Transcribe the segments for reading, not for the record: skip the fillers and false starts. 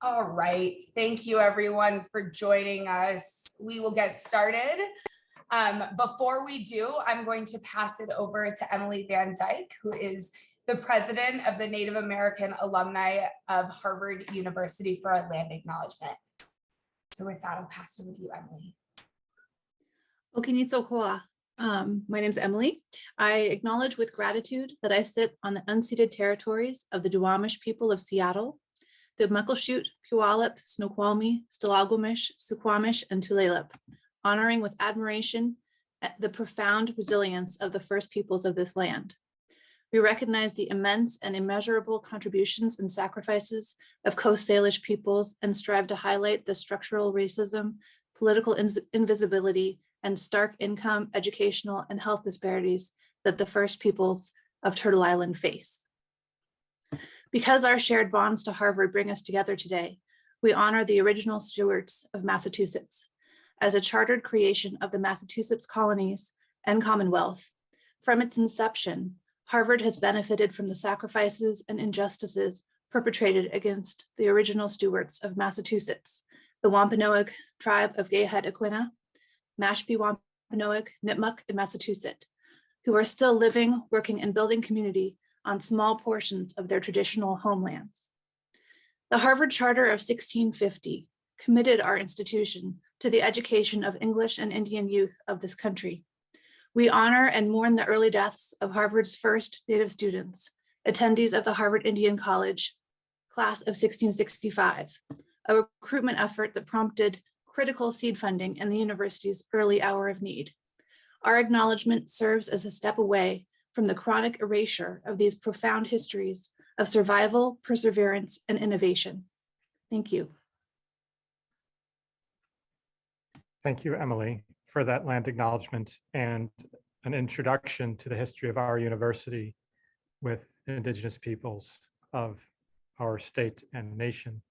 All right, thank you everyone for joining us. We will get started. Before we do, I'm going to pass it over to Emily Van Dyke, who is the president of the Native American Alumni of Harvard University for our land acknowledgement. So with that, I'll pass it over to you, Emily. My name is Emily. I acknowledge with gratitude that I sit on the unceded territories of the Duwamish people of Seattle, the Muckleshoot, Puyallup, Snoqualmie, Stillaguamish, Suquamish, and Tulalip, honoring with admiration the profound resilience of the first peoples of this land. We recognize the immense and immeasurable contributions and sacrifices of Coast Salish peoples and strive to highlight the structural racism, political invisibility, and stark income, educational, and health disparities that the first peoples of Turtle Island face. Because our shared bonds to Harvard bring us together today, we honor the original stewards of Massachusetts. As a chartered creation of the Massachusetts colonies and Commonwealth, from its inception, Harvard has benefited from the sacrifices and injustices perpetrated against the original stewards of Massachusetts, the Wampanoag tribe of Gayhead-Aquina, Mashpee Wampanoag, Nipmuc, and Massachusetts, who are still living, working, and building community on small portions of their traditional homelands. The Harvard Charter of 1650 committed our institution to the education of English and Indian youth of this country. We honor and mourn the early deaths of Harvard's first Native students, attendees of the Harvard Indian College class of 1665, a recruitment effort that prompted critical seed funding in the university's early hour of need. Our acknowledgement serves as a step away from the chronic erasure of these profound histories of survival, perseverance, and innovation. Thank you. Thank you, Emily, for that land acknowledgement and an introduction to the history of our university with Indigenous peoples of our state and nation.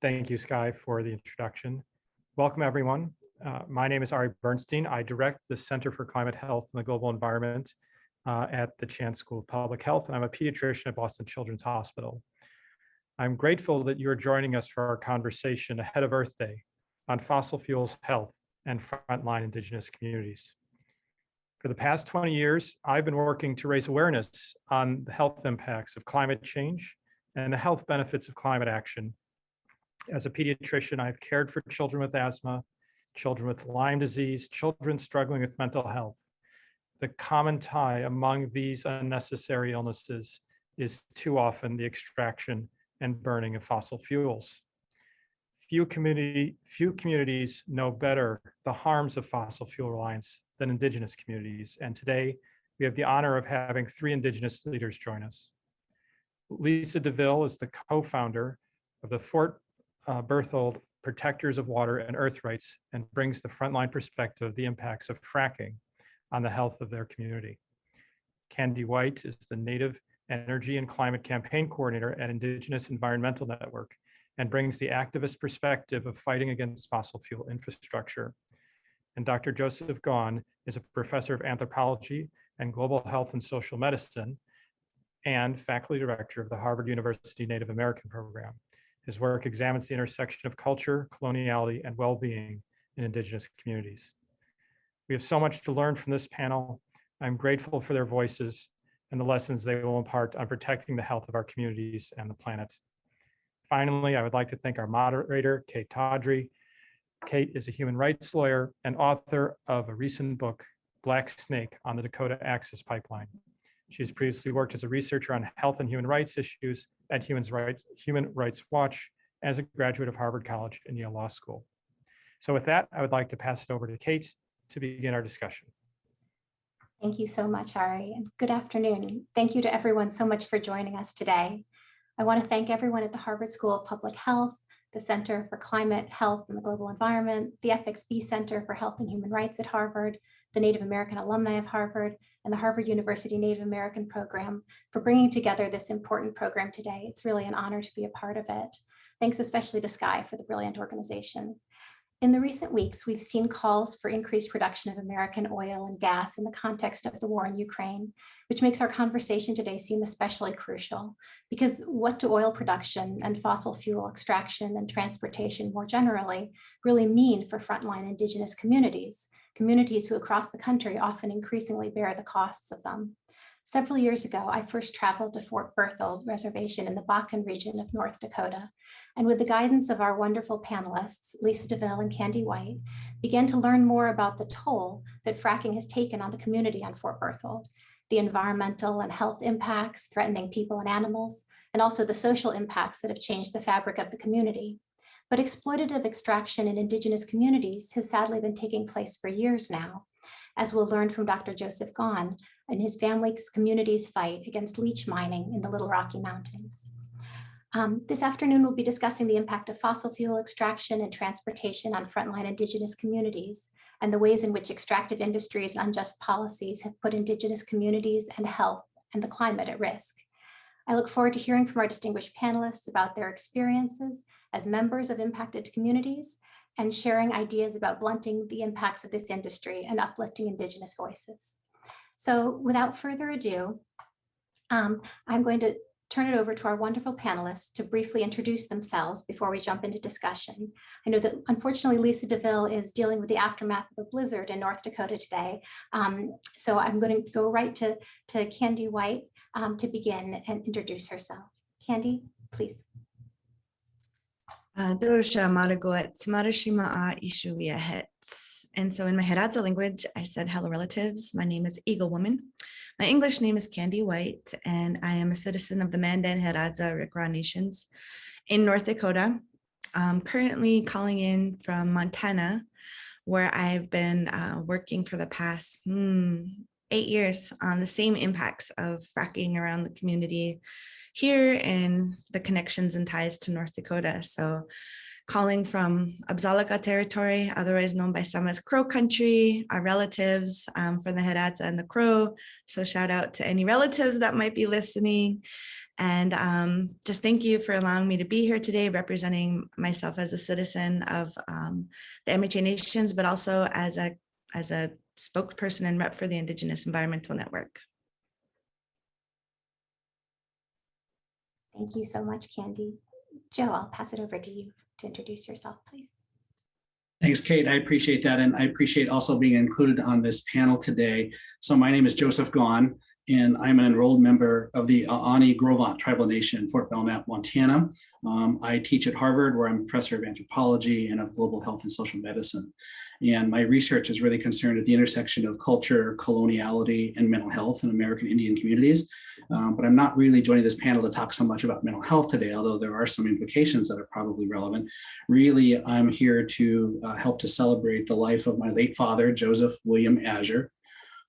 Thank you, Sky, for the introduction. Welcome, everyone. My name is Ari Bernstein. I direct the Center for Climate Health and the Global Environment at the Chan School of Public Health, and I'm a pediatrician at Boston Children's Hospital. I'm grateful that you're joining us for our conversation ahead of Earth Day on fossil fuels, health, and frontline Indigenous communities. For the past 20 years, I've been working to raise awareness on the health impacts of climate change and the health benefits of climate action. As a pediatrician, I've cared for children with asthma, children with Lyme disease, children struggling with mental health. The common tie among these unnecessary illnesses is too often the extraction and burning of fossil fuels. Few communities know better the harms of fossil fuel reliance than Indigenous communities, and today we have the honor of having 3 Indigenous leaders join us. Lisa DeVille is the co-founder of the Fort Berthold Protectors of Water and Earth Rights and brings the frontline perspective of the impacts of fracking on the health of their community. Candy White is the Native Energy and Climate Campaign Coordinator at Indigenous Environmental Network and brings the activist perspective of fighting against fossil fuel infrastructure. And Dr. Joseph Gaughan is a professor of anthropology and global health and social medicine and faculty director of the Harvard University Native American program. His work examines the intersection of culture, coloniality, and well-being in Indigenous communities. We have so much to learn from this panel. I'm grateful for their voices and the lessons they will impart on protecting the health of our communities and the planet. Finally, I would like to thank our moderator, Kate Tawdry. Kate is a human rights lawyer and author of a recent book, Black Snake on the Dakota Access Pipeline. She has previously worked as a researcher on health and human rights issues at Human Rights Watch as a graduate of Harvard College and Yale Law School. So with that, I would like to pass it over to Kate to begin our discussion. Thank you so much, Ari, and good afternoon. Thank you to everyone so much for joining us today. I want to thank everyone at the Harvard School of Public Health, the Center for Climate, Health, and the Global Environment, the FXB Center for Health and Human Rights at Harvard, the Native American Alumni of Harvard, and the Harvard University Native American Program for bringing together this important program today. It's really an honor to be a part of it. Thanks especially to Sky for the brilliant organization. In the recent weeks, we've seen calls for increased production of American oil and gas in the context of the war in Ukraine, which makes our conversation today seem especially crucial, because what do oil production and fossil fuel extraction and transportation more generally really mean for frontline Indigenous communities, communities who across the country often increasingly bear the costs of them? Several years ago, I first traveled to Fort Berthold Reservation in the Bakken region of North Dakota, and with the guidance of our wonderful panelists, Lisa DeVille and Candy White, began to learn more about the toll that fracking has taken on the community on Fort Berthold, the environmental and health impacts threatening people and animals, and also the social impacts that have changed the fabric of the community. But exploitative extraction in Indigenous communities has sadly been taking place for years now, as we'll learn from Dr. Joseph Gaughan and his family's community's fight against leech mining in the Little Rocky Mountains. This afternoon, we'll be discussing the impact of fossil fuel extraction and transportation on frontline Indigenous communities and the ways in which extractive industries and unjust policies have put Indigenous communities and health and the climate at risk. I look forward to hearing from our distinguished panelists about their experiences as members of impacted communities and sharing ideas about blunting the impacts of this industry and uplifting Indigenous voices. So without further ado, I'm going to turn it over to our wonderful panelists to briefly introduce themselves before we jump into discussion. I know that unfortunately Lisa DeVille is dealing with the aftermath of a blizzard in North Dakota today. So I'm going to go right to Candy White to begin and introduce herself. Candy, please. And so in my Heradza language, I said, hello relatives, my name is Eagle Woman. My English name is Candy White, and I am a citizen of the Mandan Heradza Rikra Nations in North Dakota. I'm currently calling in from Montana, where I've been working for the past 8 years on the same impacts of fracking around the community here and the connections and ties to North Dakota. So calling from Abzalaka territory, otherwise known by some as Crow Country, our relatives from the Heradza and the Crow. So shout out to any relatives that might be listening. And just thank you for allowing me to be here today, representing myself as a citizen of the MHA Nations, but also as a spokesperson and rep for the Indigenous Environmental Network. Thank you so much, Candy. Joe, I'll pass it over to you to introduce yourself, please. Thanks, Kate. I appreciate that. And I appreciate also being included on this panel today. So my name is Joseph Gaughan, and I'm an enrolled member of the Ani Grovant Tribal Nation in Fort Belknap, Montana. I teach at Harvard, where I'm a professor of anthropology and of global health and social medicine. And my research is really concerned at the intersection of culture, coloniality, and mental health in American Indian communities. But I'm not really joining this panel to talk so much about mental health today, although there are some implications that are probably relevant. Really, I'm here to help to celebrate the life of my late father, Joseph William Azure,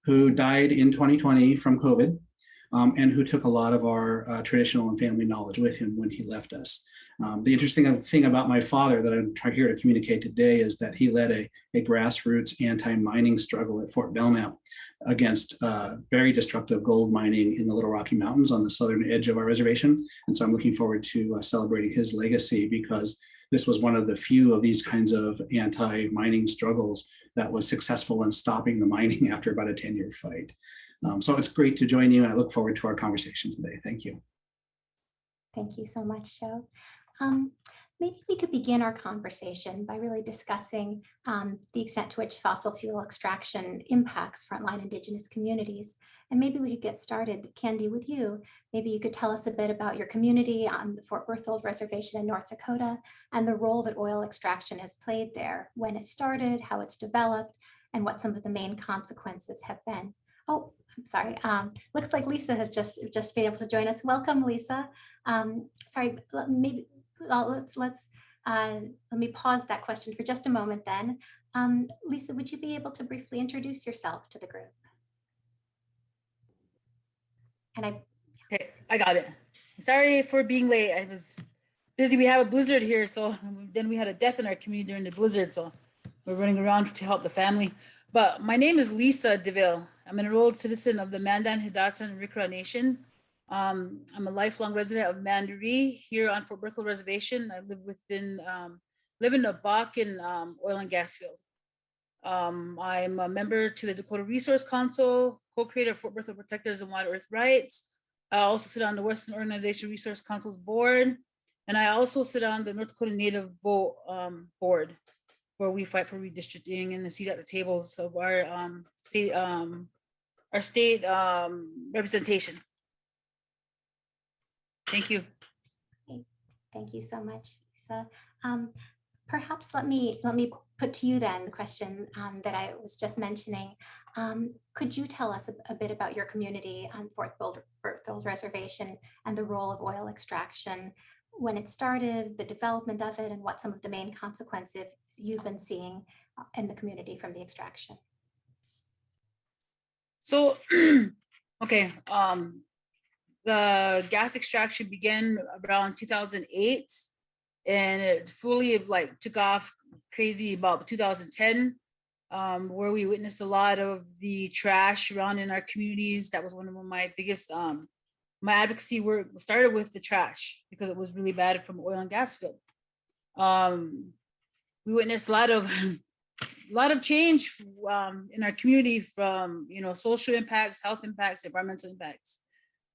who died in 2020 from COVID, and who took a lot of our traditional and family knowledge with him when he left us. The interesting thing about my father that I'm here to communicate today is that he led a grassroots anti-mining struggle at Fort Belknap against very destructive gold mining in the Little Rocky Mountains on the southern edge of our reservation. And so I'm looking forward to celebrating his legacy, because this was one of the few of these kinds of anti-mining struggles that was successful in stopping the mining after about a 10-year fight. So it's great to join you, and I look forward to our conversation today. Thank you. Thank you so much, Joe. Maybe we could begin our conversation by really discussing the extent to which fossil fuel extraction impacts frontline Indigenous communities. And maybe we could get started, Candy, with you. Maybe you could tell us a bit about your community on the Fort Berthold Reservation in North Dakota and the role that oil extraction has played there, when it started, how it's developed, and what some of the main consequences have been. Oh, I'm sorry. Looks like Lisa has just been able to join us. Welcome, Lisa. Sorry, maybe let me pause that question for just a moment then. Lisa, would you be able to briefly introduce yourself to the group? And Okay, I got it. Sorry for being late. I was busy. We have a blizzard here, so then we had a death in our community during the blizzard, so we're running around to help the family. But my name is Lisa DeVille. I'm an enrolled citizen of the Mandan Hidatsa and Rikra Nation. I'm a lifelong resident of Mandaree here on Fort Berthold Reservation. I live within live in the Bakken oil and gas field. I'm a member to the Dakota Resource Council, co-creator of Fort Berthold Protectors and Water Earth Rights. I also sit on the Western Organization Resource Council's board, and I also sit on the North Dakota Native Vote board, where we fight for redistricting and a seat at the tables of our state representation. Thank you. Thank you so much, Lisa. Perhaps let me put to you then the question that I was just mentioning. Could you tell us a bit about your community on Fort Berthold Reservation and the role of oil extraction, when it started, the development of it, and what some of the main consequences you've been seeing in the community from the extraction? So, okay, the gas extraction began around 2008, and it fully like took off crazy about 2010, where we witnessed a lot of the trash around in our communities. That was one of my biggest, my advocacy work started with the trash because it was really bad from oil and gas field. We witnessed a lot of change in our community from, social impacts, health impacts, environmental impacts.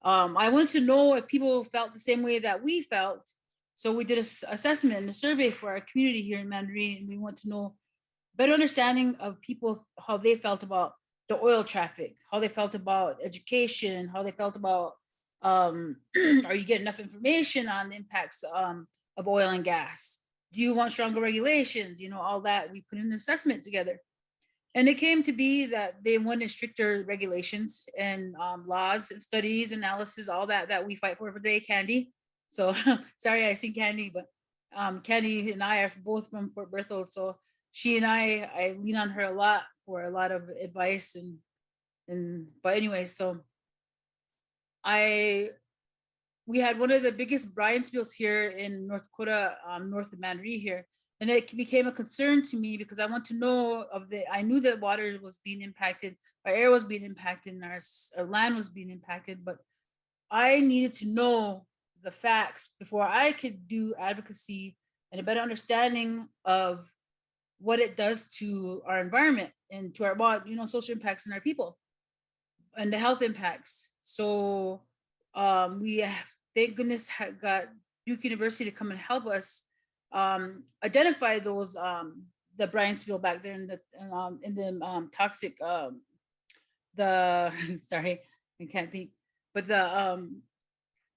I wanted to know if people felt the same way that we felt. So we did an assessment and a survey for our community here in Mandarin, and we want to know better understanding of people, how they felt about the oil traffic, how they felt about education, how they felt about, are you getting enough information on the impacts of oil and gas? Do you want stronger regulations? All that. We put an assessment together. And it came to be that they wanted stricter regulations and laws and studies, analysis, all that we fight for today, Candy. So sorry, I see Candy, but Candy and I are both from Fort Berthold. So she and I lean on her a lot for a lot of advice but anyway, so we had one of the biggest brine spills here in North Dakota, north of Mandarin here. And it became a concern to me because I want to know I knew that water was being impacted, our air was being impacted, and our land was being impacted, but I needed to know the facts before I could do advocacy and a better understanding of what it does to our environment and to our, social impacts in our people and the health impacts. So we, thank goodness, got Duke University to come and help us identify those the brine spill back there in the toxic sorry, I can't think, but the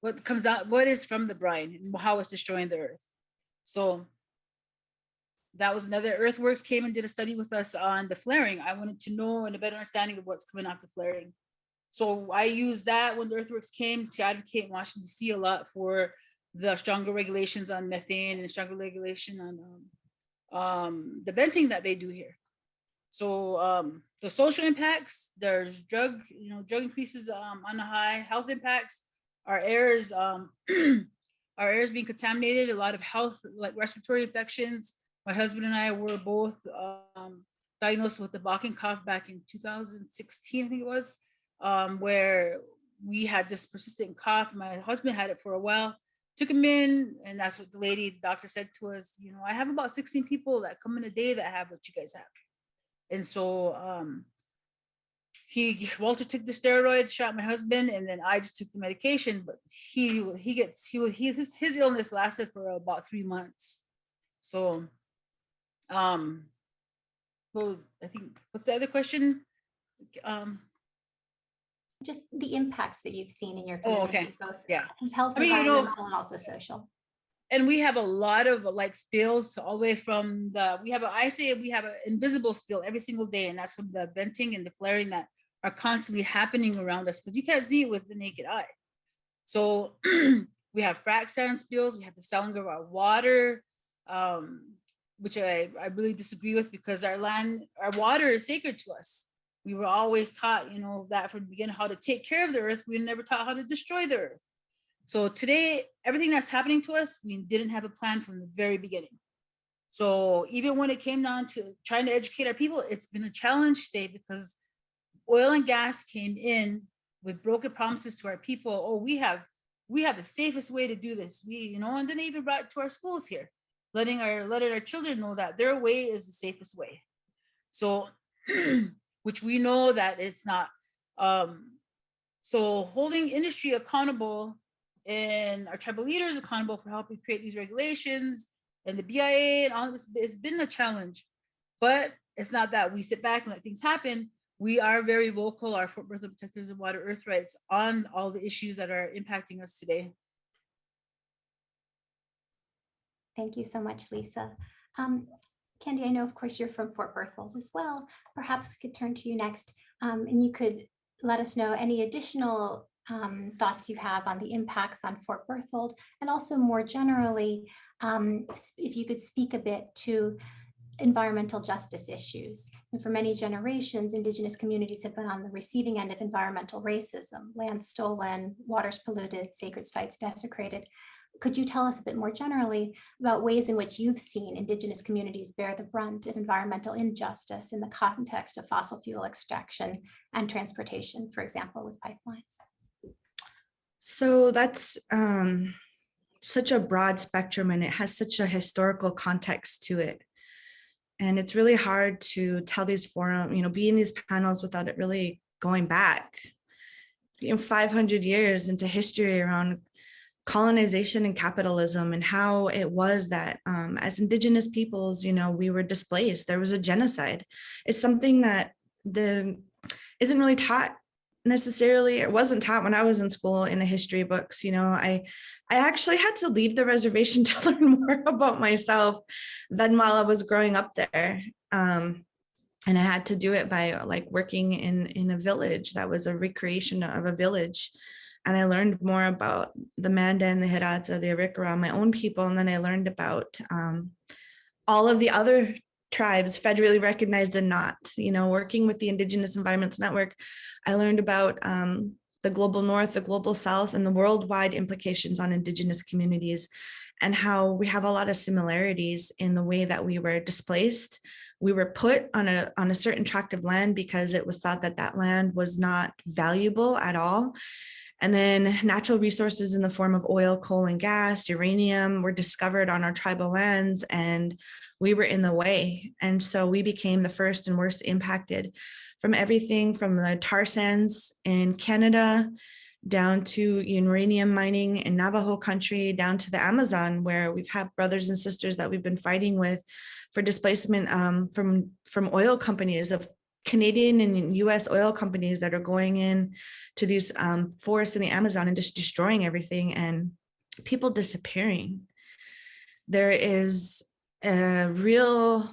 what comes out, what is from the brine and how it's destroying the earth. So that was another. Earthworks came and did a study with us on the flaring. I wanted to know and a better understanding of what's coming off the flaring. So I used that when the earthworks came to advocate in Washington DC a lot for the stronger regulations on methane and stronger regulation on the venting that they do here. So the social impacts, there's drug increases on the high, health impacts. Our air is being contaminated, a lot of health, like respiratory infections. My husband and I were both diagnosed with the Bakken cough back in 2016, I think it was, where we had this persistent cough. My husband had it for a while, took him in, and that's what the doctor said to us, I have about 16 people that come in a day that have what you guys have. And so Walter took the steroids, shot my husband, and then I just took the medication. But his illness lasted for about 3 months. So, well, I think, what's the other question? Just the impacts that you've seen in your community, okay. both Yeah. health, environmental, and also social. And we have a lot of like spills all the way from I say we have an invisible spill every single day, and that's from the venting and the flaring that are constantly happening around us because you can't see it with the naked eye. So we have frac sand spills, we have the selling of our water, which I really disagree with because our water is sacred to us. We were always taught, that from the beginning, how to take care of the earth. We were never taught how to destroy the earth. So today, everything that's happening to us, we didn't have a plan from the very beginning. So even when it came down to trying to educate our people, it's been a challenge today because oil and gas came in with broken promises to our people. Oh, we have the safest way to do this. And then they even brought it to our schools here. letting our children know that their way is the safest way. So, which we know that it's not. So holding industry accountable and our tribal leaders accountable for helping create these regulations and the BIA and all this, it's been a challenge. But it's not that we sit back and let things happen. We are very vocal, our Fort Berthold Protectors of Water Earth Rights, on all the issues that are impacting us today. Thank you so much, Lisa. Candy, I know, of course, you're from Fort Berthold as well. Perhaps we could turn to you next, and you could let us know any additional thoughts you have on the impacts on Fort Berthold, and also more generally, if you could speak a bit to environmental justice issues. And for many generations, Indigenous communities have been on the receiving end of environmental racism, land stolen, waters polluted, sacred sites desecrated. Could you tell us a bit more generally about ways in which you've seen Indigenous communities bear the brunt of environmental injustice in the context of fossil fuel extraction and transportation, for example, with pipelines? So that's such a broad spectrum, and it has such a historical context to it. And it's really hard to tell these be in these panels without it really going back 500 years into history around colonization and capitalism, and how it was that as Indigenous peoples, we were displaced. There was a genocide. It's something that isn't really taught necessarily. It wasn't taught when I was in school in the history books. I actually had to leave the reservation to learn more about myself than while I was growing up there. And I had to do it by working in a village that was a recreation of a village. And I learned more about the Mandan, the Hidatsa, the Arikara, my own people. And then I learned about all of the other tribes, federally recognized and not, working with the Indigenous Environments Network. I learned about the global North, the global South, and the worldwide implications on Indigenous communities, and how we have a lot of similarities in the way that we were displaced. We were put on a certain tract of land because it was thought that that land was not valuable at all. And then natural resources in the form of oil, coal, and gas, uranium were discovered on our tribal lands, and we were in the way. And so we became the first and worst impacted from everything from the tar sands in Canada down to uranium mining in Navajo country, down to the Amazon, where we've had brothers and sisters that we've been fighting with for displacement from oil companies, of Canadian and US oil companies that are going in to these forests in the Amazon and just destroying everything, and people disappearing. There is a real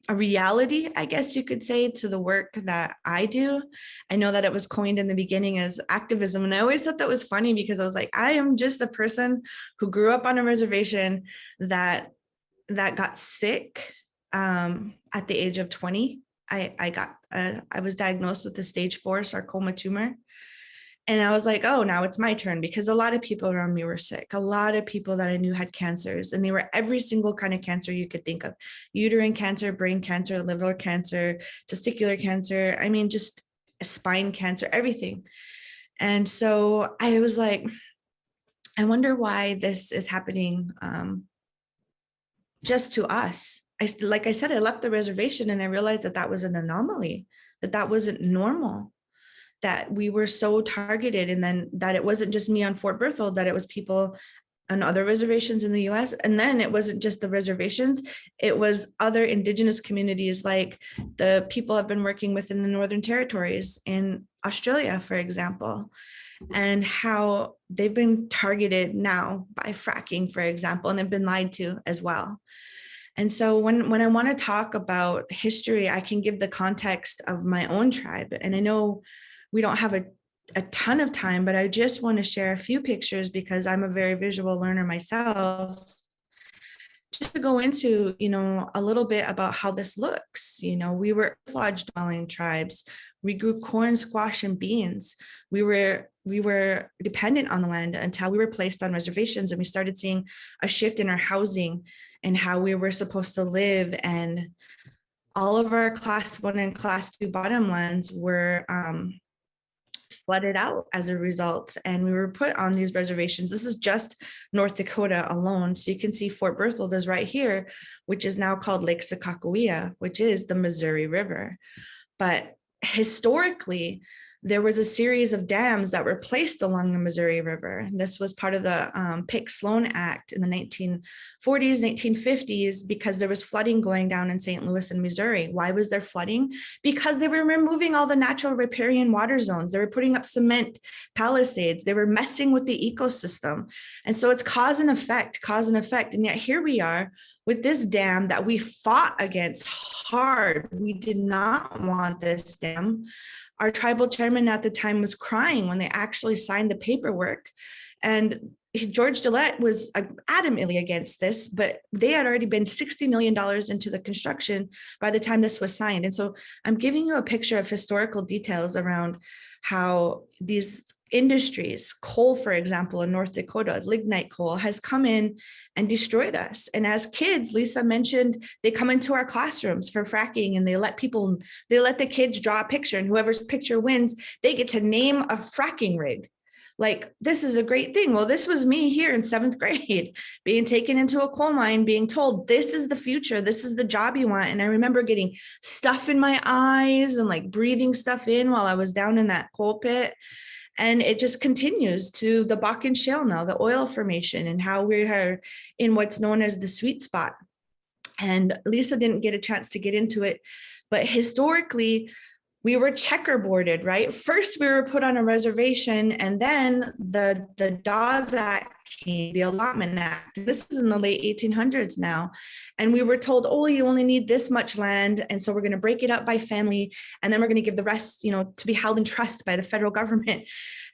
a reality, I guess you could say, to the work that I do. I know that it was coined in the beginning as activism, and I always thought that was funny because I was like, I am just a person who grew up on a reservation that got sick at the age of 20. I was diagnosed with a stage 4 sarcoma tumor. And I was like, oh, now it's my turn, because a lot of people around me were sick. A lot of people that I knew had cancers, and they were every single kind of cancer you could think of: uterine cancer, brain cancer, liver cancer, testicular cancer. I mean, just spine cancer, everything. And so I was like, I wonder why this is happening just to us. Like I said, I left the reservation and I realized that that was an anomaly, that wasn't normal, that we were so targeted, and then that it wasn't just me on Fort Berthold, that it was people on other reservations in the US. And then it wasn't just the reservations, it was other Indigenous communities, like the people I've been working with in the Northern Territories in Australia, for example, and how they've been targeted now by fracking, for example, and have been lied to as well. And so when I want to talk about history, I can give the context of my own tribe. And I know we don't have a ton of time, but I just want to share a few pictures because I'm a very visual learner myself, just to go into, a little bit about how this looks. We were lodge dwelling tribes. We grew corn, squash, and beans. We were dependent on the land until we were placed on reservations, and we started seeing a shift in our housing and how we were supposed to live. And all of our class 1 and class 2 bottomlands were flooded out as a result, and we were put on these reservations. This is just North Dakota alone. So you can see Fort Berthold is right here, which is now called Lake Sakakawea, which is the Missouri River. But historically, there was a series of dams that were placed along the Missouri River. This was part of the Pick-Sloan Act in the 1940s, 1950s, because there was flooding going down in St. Louis and Missouri. Why was there flooding? Because they were removing all the natural riparian water zones. They were putting up cement palisades. They were messing with the ecosystem. And so it's cause and effect, cause and effect. And yet here we are with this dam that we fought against hard. We did not want this dam. Our tribal chairman at the time was crying when they actually signed the paperwork. And George Gillette was adamantly against this, but they had already been $60 million into the construction by the time this was signed. And so I'm giving you a picture of historical details around how these industries, coal, for example, in North Dakota, lignite coal, has come in and destroyed us. And as kids, Lisa mentioned, they come into our classrooms for fracking, and they let the kids draw a picture, and whoever's picture wins, they get to name a fracking rig. Like, this is a great thing. Well, this was me here in 7th grade, being taken into a coal mine, being told, this is the future, this is the job you want. And I remember getting stuff in my eyes and like breathing stuff in while I was down in that coal pit. And it just continues to the Bakken Shale now, the oil formation, and how we are in what's known as the sweet spot. And Lisa didn't get a chance to get into it, but historically, we were checkerboarded, right? First, we were put on a reservation, and then the Dawes Act came, the Allotment Act. This is in the late 1800s now. And we were told, oh, you only need this much land. And so we're going to break it up by family. And then we're going to give the rest, to be held in trust by the federal government.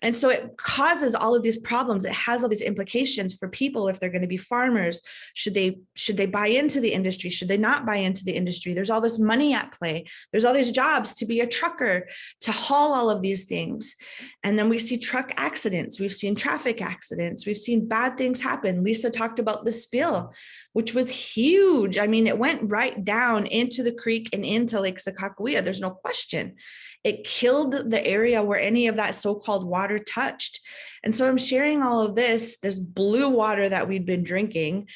And so it causes all of these problems. It has all these implications for people if they're going to be farmers. Should they buy into the industry? Should they not buy into the industry? There's all this money at play. There's all these jobs to be a trucker, to haul all of these things. And then we see truck accidents. We've seen traffic accidents. We've seen bad things happen. Lisa talked about the spill, which was huge. I mean, it went right down into the creek and into Lake Sakakawea. There's no question. It killed the area where any of that so-called water touched. And so I'm sharing all of this blue water that we'd been drinking,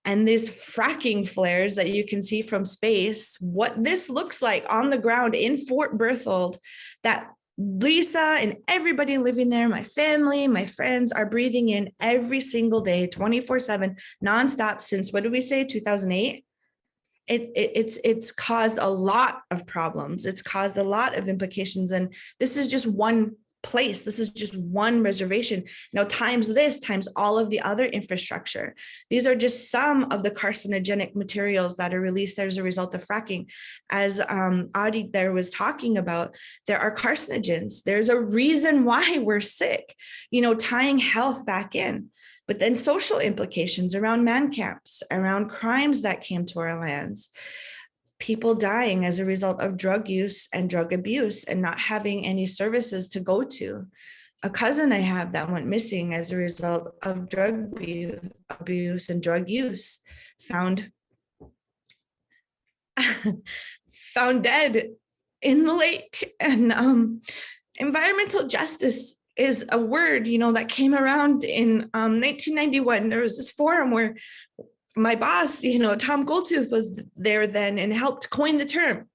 and these fracking flares that you can see from space, what this looks like on the ground in Fort Berthold, that Lisa and everybody living there, my family, my friends, are breathing in every single day, 24/7, nonstop since, what did we say, 2008? It's caused a lot of problems. It's caused a lot of implications. And this is just one place. This is just one reservation. Now, times all of the other infrastructure. These are just some of the carcinogenic materials that are released as a result of fracking. As Adi there was talking about, there are carcinogens. There's a reason why we're sick, tying health back in. But then social implications around man camps, around crimes that came to our lands, people dying as a result of drug use and drug abuse and not having any services to go to. A cousin I have that went missing as a result of drug abuse and drug use, found dead in the lake. And environmental justice is a word, that came around in 1991. There was this forum where my boss, Tom Goldtooth, was there then and helped coin the term,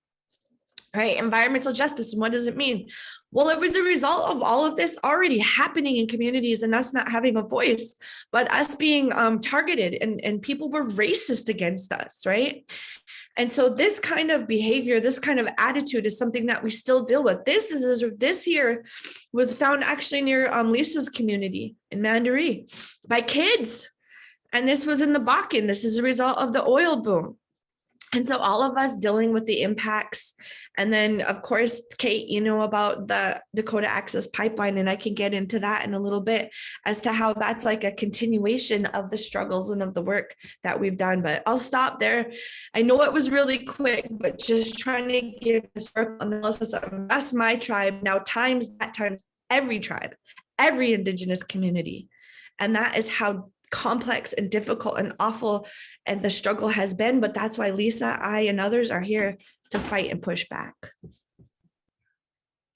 right? Environmental justice. And what does it mean? Well, it was a result of all of this already happening in communities and us not having a voice, but us being targeted, and people were racist against us, right? And so this kind of behavior, this kind of attitude is something that we still deal with. This here was found actually near Lisa's community in Mandaree by kids. And this was in the Bakken. This is a result of the oil boom. And so all of us dealing with the impacts. And then, of course, Kate, about the Dakota Access Pipeline, and I can get into that in a little bit as to how that's like a continuation of the struggles and of the work that we've done. But I'll stop there. I know it was really quick, but just trying to give this analysis of that's my tribe now times every tribe, every Indigenous community. And that is how complex and difficult and awful and the struggle has been. But that's why Lisa, I, and others are here to fight and push back.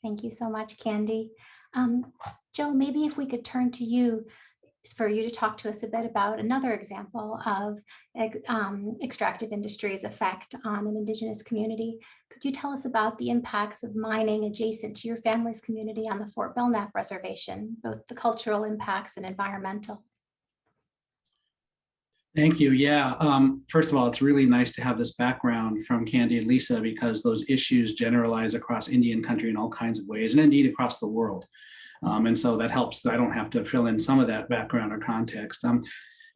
Thank you so much, Candy. Joe, maybe if we could turn to you for you to talk to us a bit about another example of extractive industry's effect on an Indigenous community. Could you tell us about the impacts of mining adjacent to your family's community on the Fort Belknap Reservation, both the cultural impacts and environmental? Thank you. Yeah. First of all, it's really nice to have this background from Candy and Lisa, because those issues generalize across Indian country in all kinds of ways, and indeed across the world. And so that helps that I don't have to fill in some of that background or context.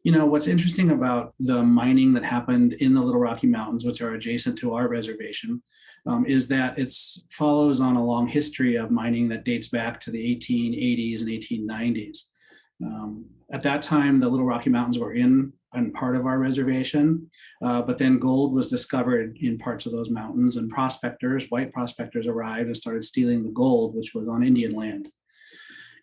What's interesting about the mining that happened in the Little Rocky Mountains, which are adjacent to our reservation, is that it follows on a long history of mining that dates back to the 1880s and 1890s. At that time, the Little Rocky Mountains were in part of our reservation, but then gold was discovered in parts of those mountains, and white prospectors arrived and started stealing the gold, which was on Indian land.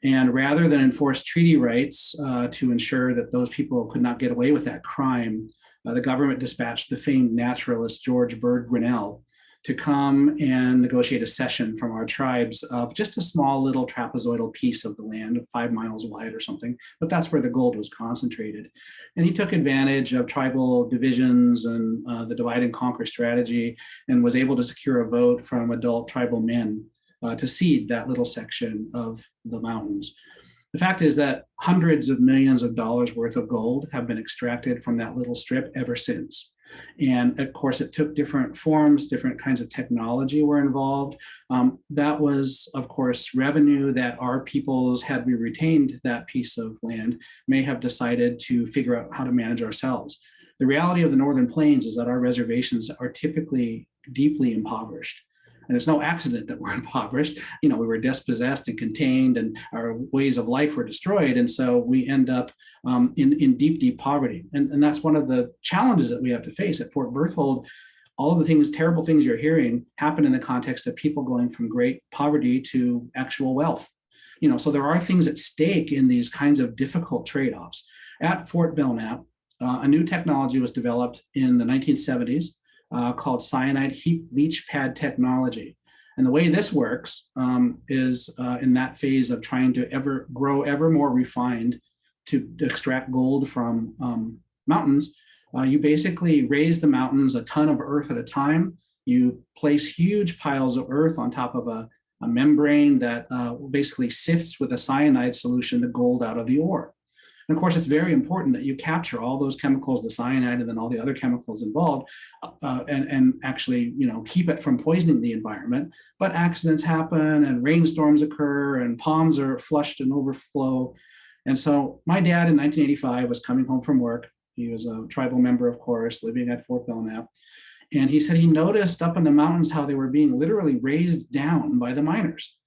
And rather than enforce treaty rights to ensure that those people could not get away with that crime, the government dispatched the famed naturalist George Bird Grinnell to come and negotiate a cession from our tribes of just a small little trapezoidal piece of the land, 5 miles wide or something, but that's where the gold was concentrated. And he took advantage of tribal divisions and the divide and conquer strategy, and was able to secure a vote from adult tribal men to cede that little section of the mountains. The fact is that hundreds of millions of dollars worth of gold have been extracted from that little strip ever since. And of course, it took different forms, different kinds of technology were involved. That was, of course, revenue that our peoples, had we retained that piece of land, may have decided to figure out how to manage ourselves. The reality of the Northern Plains is that our reservations are typically deeply impoverished. And it's no accident that we're impoverished. We were dispossessed and contained, and our ways of life were destroyed. And so we end up in deep, deep poverty. And that's one of the challenges that we have to face at Fort Berthold. All of the terrible things you're hearing happen in the context of people going from great poverty to actual wealth. So there are things at stake in these kinds of difficult trade-offs. At Fort Belknap, a new technology was developed in the 1970s. Called Cyanide Heap Leechpad technology. And the way this works is in that phase of trying to grow ever more refined to extract gold from mountains. You basically raise the mountains a ton of earth at a time. You place huge piles of earth on top of a membrane that basically sifts with a cyanide solution the gold out of the ore. And of course, it's very important that you capture all those chemicals, the cyanide, and then all the other chemicals involved, and actually, keep it from poisoning the environment. But accidents happen, and rainstorms occur, and ponds are flushed and overflow. And so my dad in 1985 was coming home from work. He was a tribal member, of course, living at Fort Belknap. And he said he noticed up in the mountains how they were being literally raised down by the miners.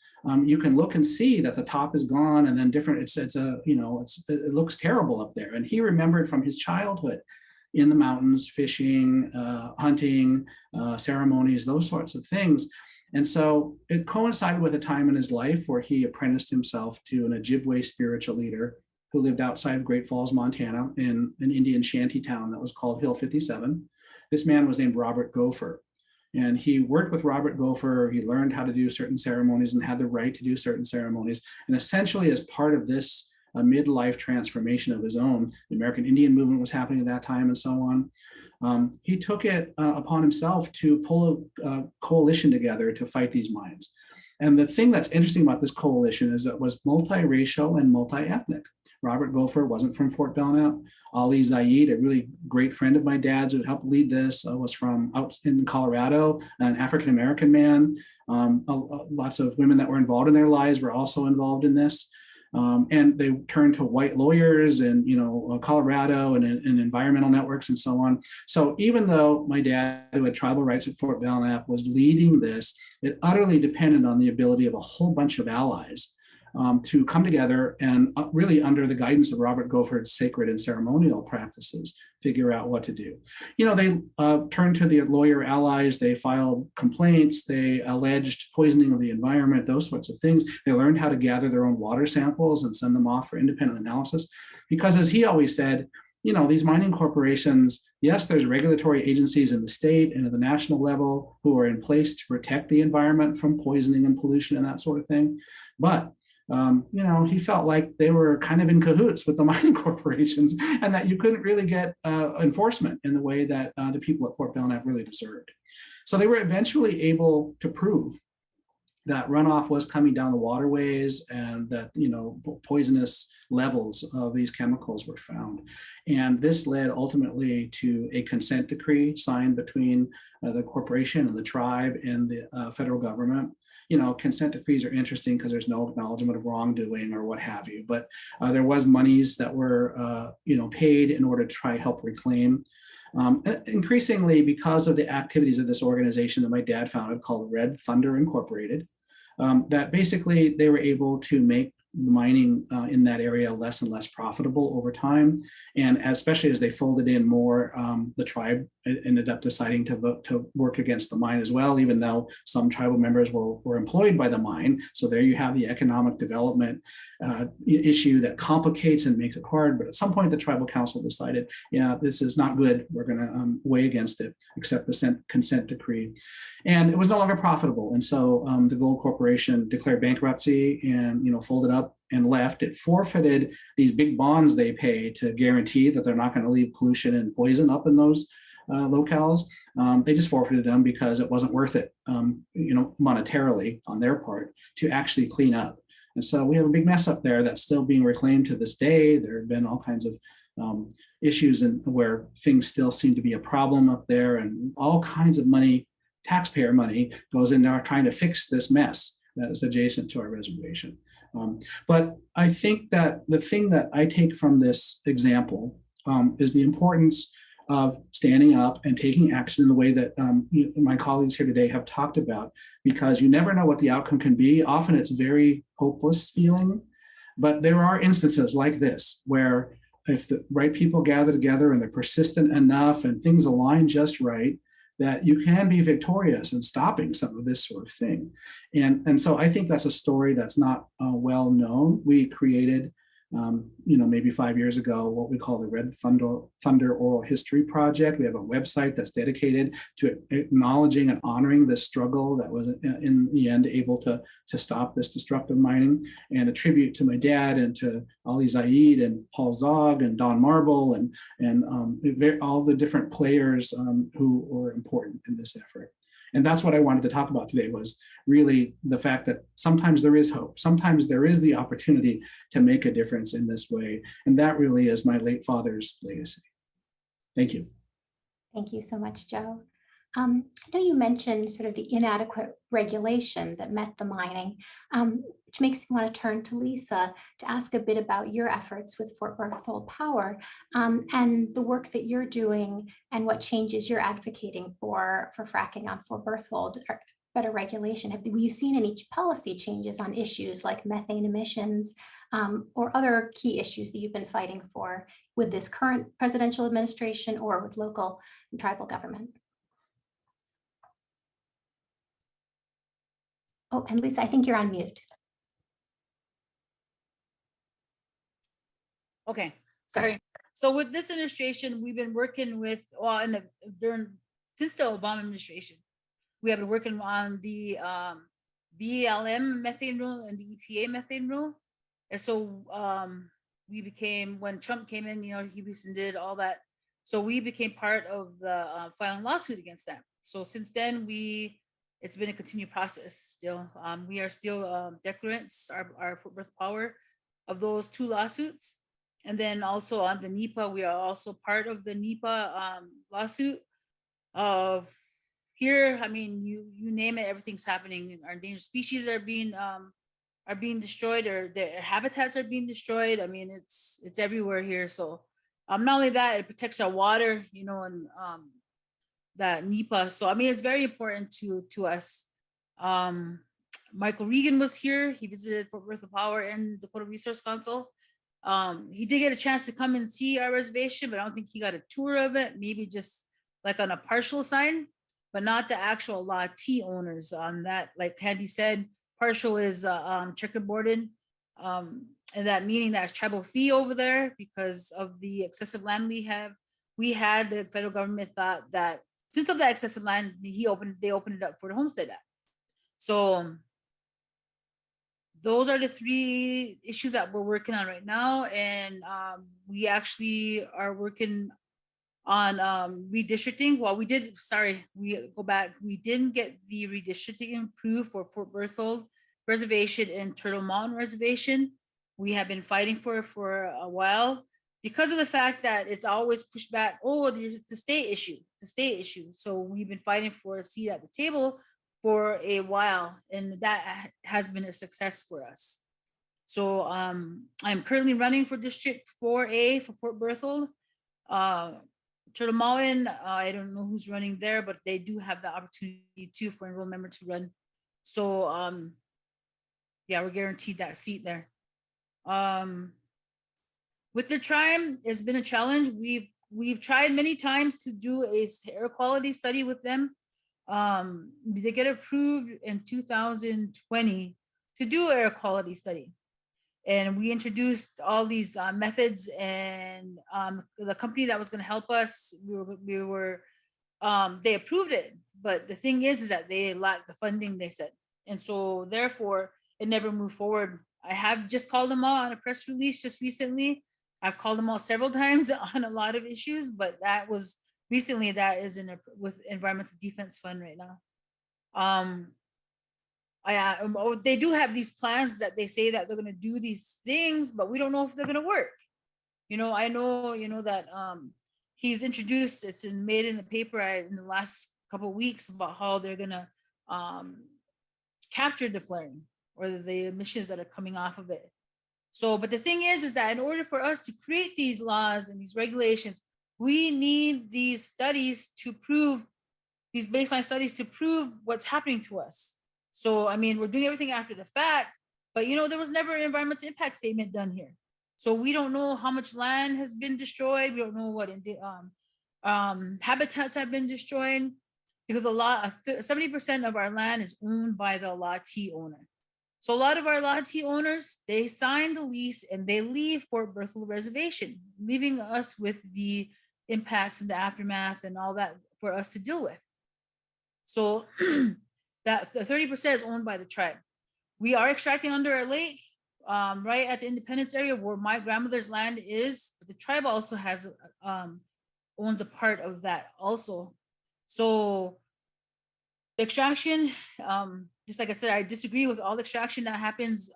You can look and see that the top is gone, and then different. It looks terrible up there. And he remembered from his childhood in the mountains, fishing, hunting, ceremonies, those sorts of things. And so it coincided with a time in his life where he apprenticed himself to an Ojibwe spiritual leader who lived outside of Great Falls, Montana, in an Indian shanty town that was called Hill 57. This man was named Robert Gopher. And he worked with Robert Gopher. He learned how to do certain ceremonies and had the right to do certain ceremonies. And essentially, as part of this midlife transformation of his own, the American Indian movement was happening at that time and so on. He took it upon himself to pull a coalition together to fight these mines. And the thing that's interesting about this coalition is that it was multiracial and multi-ethnic. Robert Gopher wasn't from Fort Belknap. Ali Zaid, a really great friend of my dad's who helped lead this, was from out in Colorado, an African-American man. Lots of women that were involved in their lives were also involved in this. And they turned to white lawyers and, Colorado and environmental networks and so on. So even though my dad, who had tribal rights at Fort Belknap, was leading this, it utterly depended on the ability of a whole bunch of allies to come together and really under the guidance of Robert Gopher's sacred and ceremonial practices, figure out what to do. They turned to the lawyer allies, they filed complaints, they alleged poisoning of the environment, those sorts of things. They learned how to gather their own water samples and send them off for independent analysis. Because as he always said, these mining corporations, yes, there's regulatory agencies in the state and at the national level who are in place to protect the environment from poisoning and pollution and that sort of thing. But he felt like they were kind of in cahoots with the mining corporations and that you couldn't really get enforcement in the way that the people at Fort Belknap really deserved. So they were eventually able to prove that runoff was coming down the waterways and that, poisonous levels of these chemicals were found. And this led ultimately to a consent decree signed between the corporation and the tribe and the federal government. Consent decrees are interesting because there's no acknowledgement of wrongdoing or what have you, but there was monies that were, paid in order to try help reclaim. Increasingly, because of the activities of this organization that my dad founded called Red Thunder Incorporated, that basically they were able to make mining in that area less and less profitable over time. And especially as they folded in more, the tribe ended up deciding to work against the mine as well, even though some tribal members were employed by the mine. So there you have the economic development issue that complicates and makes it hard. But at some point, the tribal council decided, yeah, this is not good. We're going to weigh against it, accept the consent decree. And it was no longer profitable. And so the gold corporation declared bankruptcy and, folded up and left. It forfeited these big bonds they pay to guarantee that they're not going to leave pollution and poison up in those locales. They just forfeited them because it wasn't worth it, monetarily on their part to actually clean up. And so we have a big mess up there that's still being reclaimed to this day. There have been all kinds of issues where things still seem to be a problem up there, and all kinds of money, taxpayer money, goes in there trying to fix this mess that is adjacent to our reservation. But I think that the thing that I take from this example is the importance of standing up and taking action in the way that my colleagues here today have talked about, because you never know what the outcome can be. Often it's very hopeless feeling, but there are instances like this where if the right people gather together and they're persistent enough and things align just right, that you can be victorious in stopping some of this sort of thing. And so I think that's a story that's not well known. We created, maybe 5 years ago, what we call the Red Thunder Oral History Project. We have a website that's dedicated to acknowledging and honoring this struggle that was in the end able to stop this destructive mining, and a tribute to my dad and to Ali Zaid and Paul Zog and Don Marble and all the different players who were important in this effort. And that's what I wanted to talk about today, was really the fact that sometimes there is hope. Sometimes there is the opportunity to make a difference in this way. And that really is my late father's legacy. Thank you. Thank you so much, Joe. I know you mentioned sort of the inadequate regulation that met the mining, which makes me want to turn to Lisa to ask a bit about your efforts with Fort Berthold Power and the work that you're doing and what changes you're advocating for fracking on Fort Berthold, or better regulation. Have you seen any policy changes on issues like methane emissions or other key issues that you've been fighting for with this current presidential administration or with local and tribal government? Oh, and Lisa, I think you're on mute. Okay, sorry. So with this administration, we've been working with, since the Obama administration, we have been working on the BLM methane rule and the EPA methane rule. And so we became, when Trump came in, he rescinded all that. So we became part of the filing lawsuit against them. So since then, it's been a continued process still. We are still declarants, our Fort Berthold Power, of those two lawsuits. And then also on the NEPA, we are also part of the NEPA lawsuit of here. I mean, you name it, everything's happening. Our endangered species are being destroyed, or their habitats are being destroyed. I mean, it's everywhere here. So not only that, it protects our water, and that NEPA. So I mean, it's very important to us. Michael Regan was here. He visited Fort Berthold Power and Dakota Resource Council. He did get a chance to come and see our reservation, but I don't think he got a tour of it. Maybe just like on a partial sign, but not the actual T owners on that. Like Candy said, partial is checkerboarded, and that meaning that's tribal fee over there because of the excessive land we have. We had the federal government thought that since of the excessive land, they opened it up for the Homestead Act. So those are the three issues that we're working on right now. And we actually are working on redistricting. Well, we didn't get the redistricting approved for Fort Berthold Reservation and Turtle Mountain Reservation. We have been fighting for a while because of the fact that it's always pushed back. Oh, there's the state issue, So we've been fighting for a seat at the table for a while, and that has been a success for us. So I'm currently running for District 4A for Fort Berthold. Turtle Mountain, I don't know who's running there, but they do have the opportunity too for enrolled member to run. So yeah, we're guaranteed that seat there. With the tribe, it's been a challenge. We've tried many times to do a air quality study with them. They get approved in 2020 to do an air quality study. And we introduced all these methods, and the company that was going to help us, they approved it. But the thing is that they lacked the funding, they said. And so therefore, it never moved forward. I have just called them out on a press release just recently. I've called them out several times on a lot of issues, but that was recently, that is with Environmental Defense Fund right now. They do have these plans that they say that they're going to do these things, but we don't know if they're going to work. I know, that he's introduced, it's made in the paper in the last couple of weeks about how they're going to capture the flaring or the emissions that are coming off of it. So, but the thing is that in order for us to create these laws and these regulations, we need these studies to prove, these baseline studies to prove what's happening to us. So, I mean, we're doing everything after the fact, but there was never an environmental impact statement done here. So we don't know how much land has been destroyed. We don't know what habitats have been destroyed, because 70% of our land is owned by the Latte owner. So a lot of our Latte owners, they sign the lease and they leave Fort Berthold Reservation, leaving us with the impacts and the aftermath and all that for us to deal with. So that the 30% is owned by the tribe. We are extracting under our lake, right at the Independence area where my grandmother's land is, but the tribe also has owns a part of that also. So the extraction, just like I said, I disagree with all the extraction that happens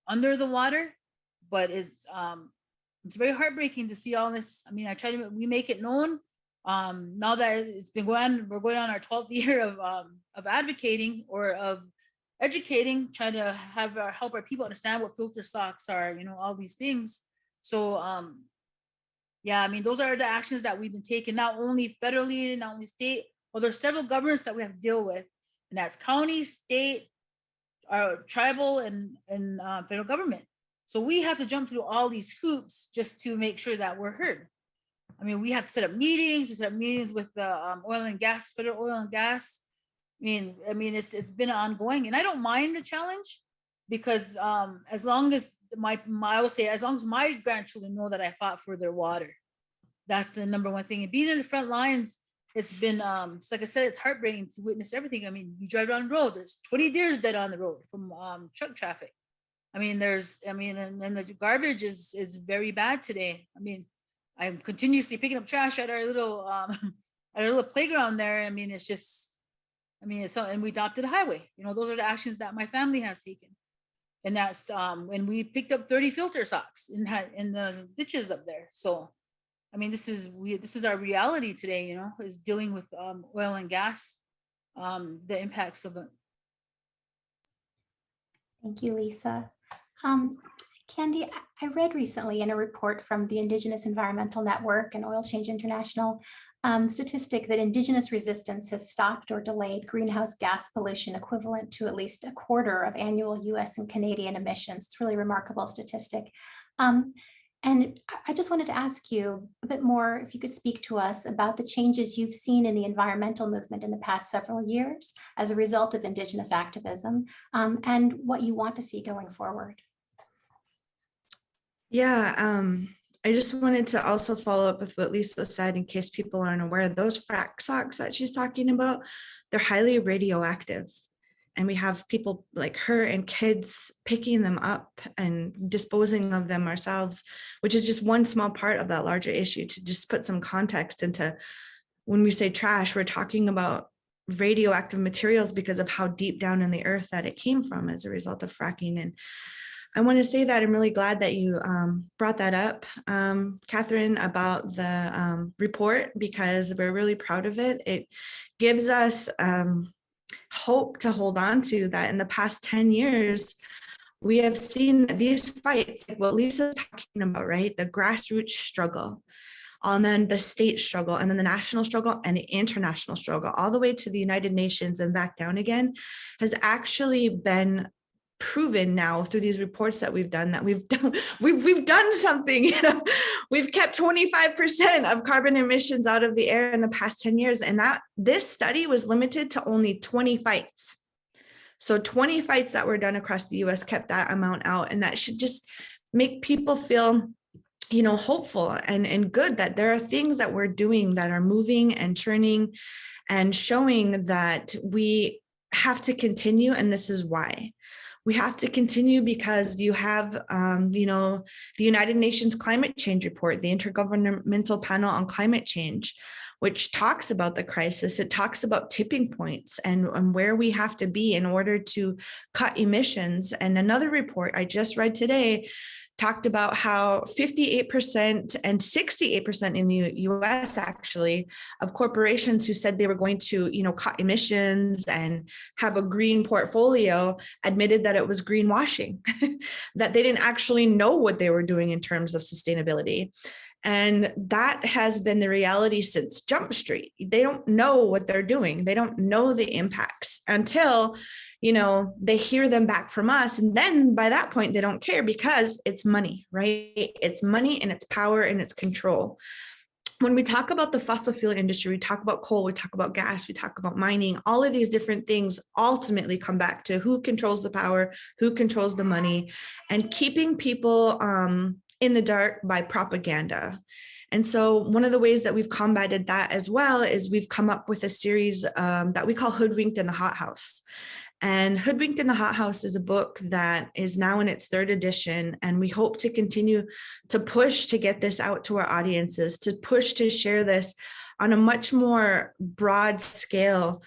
under the water, but it's very heartbreaking to see all this. I mean, we make it known. Now that it's been we're going on our 12th year of advocating or of educating, trying to help our people understand what filter socks are, all these things. So yeah, I mean, those are the actions that we've been taking, not only federally, not only state. Well, there's several governments that we have to deal with, and that's county, state, our tribal, and federal government. So we have to jump through all these hoops just to make sure that we're heard. I mean, we have to set up meetings. We set up meetings with the oil and gas, federal oil and gas. I mean, it's been ongoing, and I don't mind the challenge, because as long as I will say, as long as my grandchildren know that I fought for their water, that's the number one thing. And being in the front lines, it's been just like I said, it's heartbreaking to witness everything. I mean, you drive down the road, there's 20 deers dead on the road from truck traffic. I mean, and the garbage is very bad today. I mean, I'm continuously picking up trash at our little playground there. I mean, it's just, and we adopted a highway. Those are the actions that my family has taken. And that's when we picked up 30 filter socks in the ditches up there. So, I mean, this is our reality today, is dealing with oil and gas, the impacts of it. Thank you, Lisa. Candy, I read recently in a report from the Indigenous Environmental Network and Oil Change International statistic that Indigenous resistance has stopped or delayed greenhouse gas pollution equivalent to at least 1/4 of annual US and Canadian emissions. It's a really remarkable statistic. And I just wanted to ask you a bit more, if you could speak to us about the changes you've seen in the environmental movement in the past several years as a result of Indigenous activism, and what you want to see going forward. Yeah, I just wanted to also follow up with what Lisa said, in case people aren't aware. Those frac socks that she's talking about, they're highly radioactive. And we have people like her and kids picking them up and disposing of them ourselves, which is just one small part of that larger issue. To just put some context into, when we say trash, we're talking about radioactive materials because of how deep down in the earth that it came from as a result of fracking. And I want to say that I'm really glad that you brought that up, Catherine, about the report, because we're really proud of it. It gives us hope to hold on to, that in the past 10 years, we have seen these fights, like what Lisa's talking about, right? The grassroots struggle, and then the state struggle, and then the national struggle and the international struggle, all the way to the United Nations and back down again, has actually been proven now through these reports that we've done, that we've done something. You know, we've kept 25% of carbon emissions out of the air in the past 10 years. And that this study was limited to only 20 fights. So 20 fights that were done across the US kept that amount out. And that should just make people feel, you know, hopeful and good that there are things that we're doing that are moving and churning and showing that we have to continue. And this is why. We have to continue because you have, you know, the United Nations Climate Change Report, the Intergovernmental Panel on Climate Change, which talks about the crisis. It talks about tipping points and where we have to be in order to cut emissions. And another report I just read today talked about how 58% and 68% in the US actually of corporations who said they were going to, you know, cut emissions and have a green portfolio admitted that it was greenwashing, that they didn't actually know what they were doing in terms of sustainability. And that has been the reality since Jump Street. They don't know what they're doing. They don't know the impacts until, you know, they hear them back from us. And then by that point, they don't care because it's money, right? It's money and it's power and it's control. When we talk about the fossil fuel industry, we talk about coal, we talk about gas, we talk about mining, all of these different things ultimately come back to who controls the power, who controls the money, and keeping people in the dark by propaganda. And so one of the ways that we've combated that as well is we've come up with a series that we call Hoodwinked in the Hothouse. And Hoodwinked in the Hothouse is a book that is now in its 3rd edition. And we hope to continue to push to get this out to our audiences, to push to share this on a much more broad scale,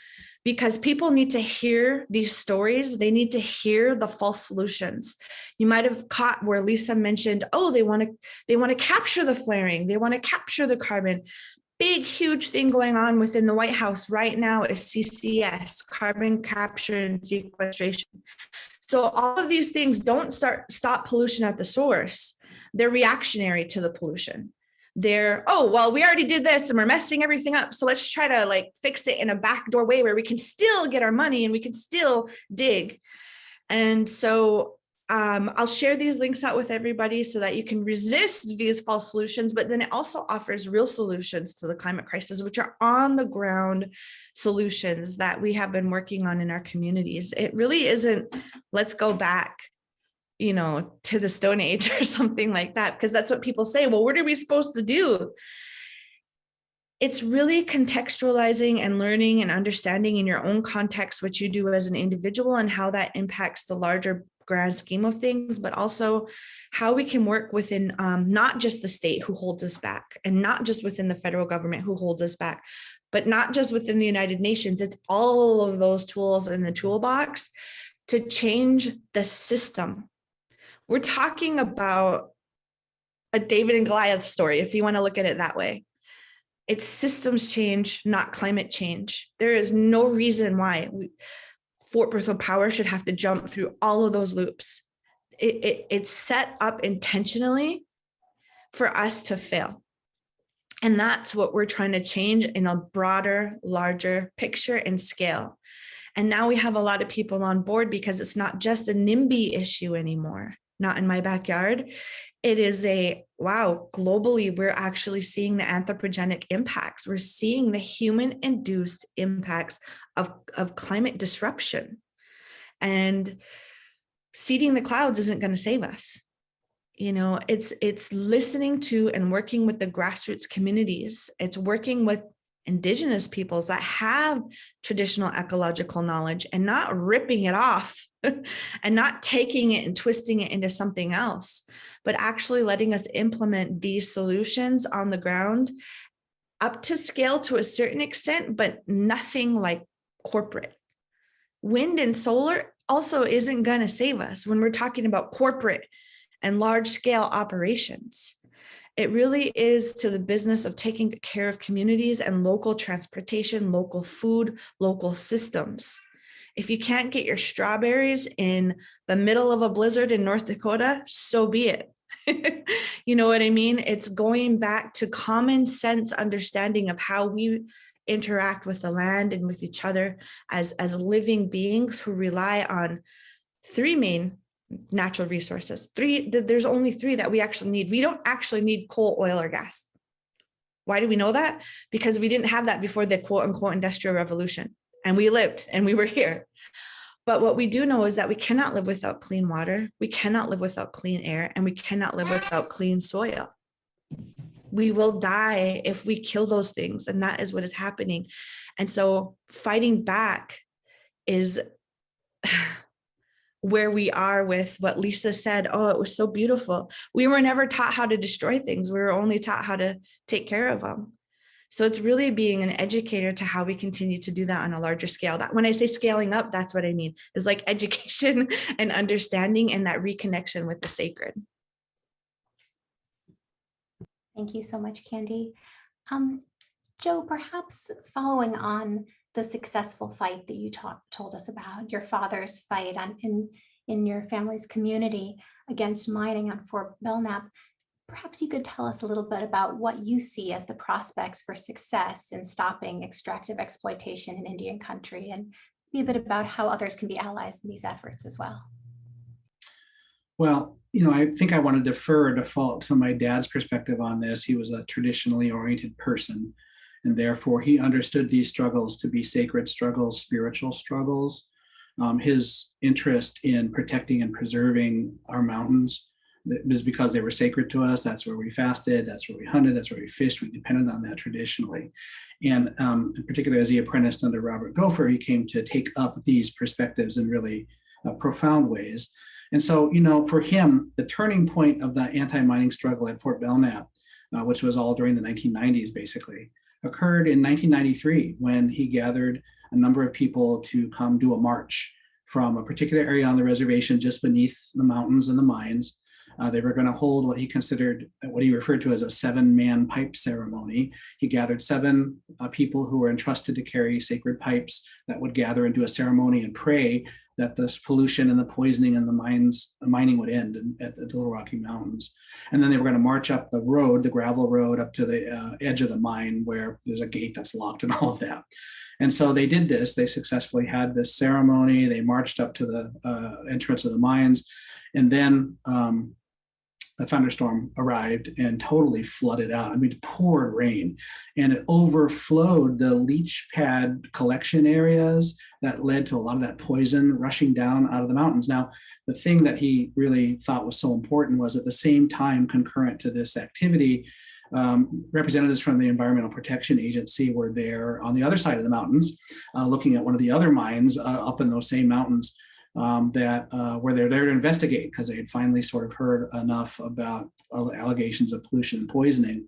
because people need to hear these stories. They need to hear the false solutions. You might have caught where Lisa mentioned, oh, they want to capture the flaring. They want to capture the carbon. Big, huge thing going on within the White House right now is CCS, carbon capture and sequestration. So all of these things don't stop pollution at the source. They're reactionary to the pollution. They're, oh, well, we already did this and we're messing everything up. So let's try to like fix it in a backdoor way where we can still get our money and we can still dig. And so I'll share these links out with everybody so that you can resist these false solutions, but then it also offers real solutions to the climate crisis, which are on the ground solutions that we have been working on in our communities. It really isn't, let's go back, you know, to the Stone Age or something like that, because that's what people say. Well, what are we supposed to do? It's really contextualizing and learning and understanding in your own context what you do as an individual and how that impacts the larger grand scheme of things, but also how we can work within not just the state who holds us back, and not just within the federal government who holds us back, but not just within the United Nations. It's all of those tools in the toolbox to change the system. We're talking about a David and Goliath story, if you want to look at it that way. It's systems change, not climate change. There is no reason why Fort Berthold Power should have to jump through all of those loops. It's set up intentionally for us to fail. And that's what we're trying to change in a broader, larger picture and scale. And now we have a lot of people on board because it's not just a NIMBY issue anymore, not in my backyard. It is a, wow, globally, we're actually seeing the anthropogenic impacts. We're seeing the human-induced impacts of climate disruption. And seeding the clouds isn't going to save us. You know, it's listening to and working with the grassroots communities. It's working with Indigenous peoples that have traditional ecological knowledge and not ripping it off and not taking it and twisting it into something else, but actually letting us implement these solutions on the ground up to scale to a certain extent, but nothing like corporate. Wind and solar also isn't going to save us when we're talking about corporate and large scale operations. It really is to the business of taking care of communities and local transportation, local food, local systems. If you can't get your strawberries in the middle of a blizzard in North Dakota, so be it. You know what I mean? It's going back to common sense understanding of how we interact with the land and with each other as living beings who rely on three main natural resources. There's only three that we actually need. We don't actually need coal, oil, or gas. Why do we know that? Because we didn't have that before the quote unquote industrial revolution, and we lived and we were here. But what we do know is that we cannot live without clean water, we cannot live without clean air, and we cannot live without clean soil. We will die if we kill those things, and that is what is happening. And so fighting back is where we are with what Lisa said. Oh, it was so beautiful. We were never taught how to destroy things. We were only taught how to take care of them. So it's really being an educator to how we continue to do that on a larger scale. That when I say scaling up, that's what I mean. Is like education and understanding and that reconnection with the sacred. Thank you so much, Candy. Joe, perhaps following on the successful fight that you told us about, your father's fight in your family's community against mining on Fort Belknap, perhaps you could tell us a little bit about what you see as the prospects for success in stopping extractive exploitation in Indian country, and be a bit about how others can be allies in these efforts as well. Well, I think I want to default to my dad's perspective on this. He was a traditionally oriented person, and therefore he understood these struggles to be sacred struggles, spiritual struggles. His interest in protecting and preserving our mountains is because they were sacred to us. That's where we fasted, that's where we hunted, that's where we fished. We depended on that traditionally. And particularly as he apprenticed under Robert Gopher, he came to take up these perspectives in really profound ways. And so, for him, the turning point of the anti-mining struggle at Fort Belknap, which was all during the 1990s, basically, occurred in 1993 when he gathered a number of people to come do a march from a particular area on the reservation just beneath the mountains and the mines. They were going to hold what he referred to as a 7-man pipe ceremony. He gathered 7 people who were entrusted to carry sacred pipes that would gather and do a ceremony and pray that this pollution and the poisoning and the mining would end at the Little Rocky Mountains. And then they were going to march up the road, the gravel road, up to the edge of the mine where there's a gate that's locked and all of that. And so they did this. They successfully had this ceremony. They marched up to the entrance of the mines. And then a thunderstorm arrived and totally flooded out. I mean, it poured rain, and it overflowed the Leechpad collection areas that led to a lot of that poison rushing down out of the mountains. Now, the thing that he really thought was so important was at the same time, concurrent to this activity, representatives from the Environmental Protection Agency were there on the other side of the mountains, looking at one of the other mines up in those same mountains. That were there to investigate because they had finally sort of heard enough about allegations of pollution and poisoning.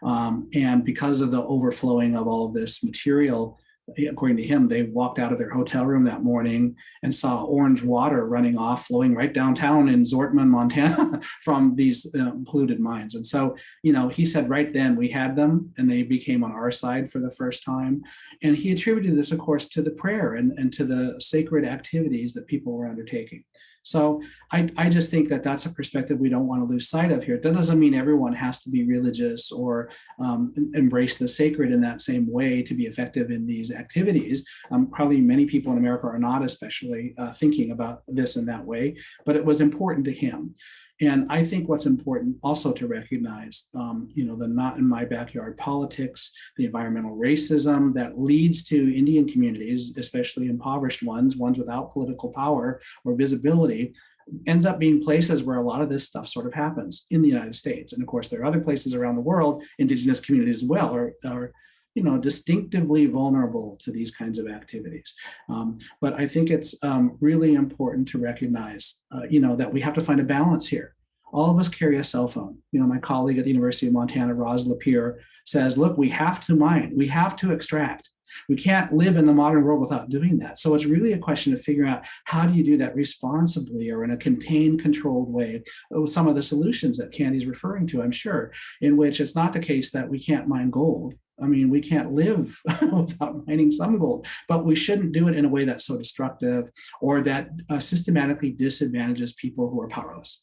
And because of the overflowing of all of this material, according to him, they walked out of their hotel room that morning and saw orange water running off, flowing right downtown in Zortman, Montana, from these polluted mines. And so, he said right then we had them and they became on our side for the first time. And he attributed this, of course, to the prayer and to the sacred activities that people were undertaking. So I just think that that's a perspective we don't want to lose sight of here. That doesn't mean everyone has to be religious or embrace the sacred in that same way to be effective in these activities. Probably many people in America are not especially thinking about this in that way, but it was important to him. And I think what's important also to recognize, the not in my backyard politics, the environmental racism that leads to Indian communities, especially impoverished ones without political power or visibility, ends up being places where a lot of this stuff sort of happens in the United States. And of course, there are other places around the world, Indigenous communities as well, are distinctively vulnerable to these kinds of activities. But I think it's really important to recognize, that we have to find a balance here. All of us carry a cell phone. My colleague at the University of Montana, Roz Lapierre, says, look, we have to mine, we have to extract. We can't live in the modern world without doing that. So it's really a question of figuring out how do you do that responsibly or in a contained, controlled way. Some of the solutions that Candy's referring to, I'm sure, in which it's not the case that we can't mine gold. I mean, we can't live without mining some gold, but we shouldn't do it in a way that's so destructive or that systematically disadvantages people who are powerless.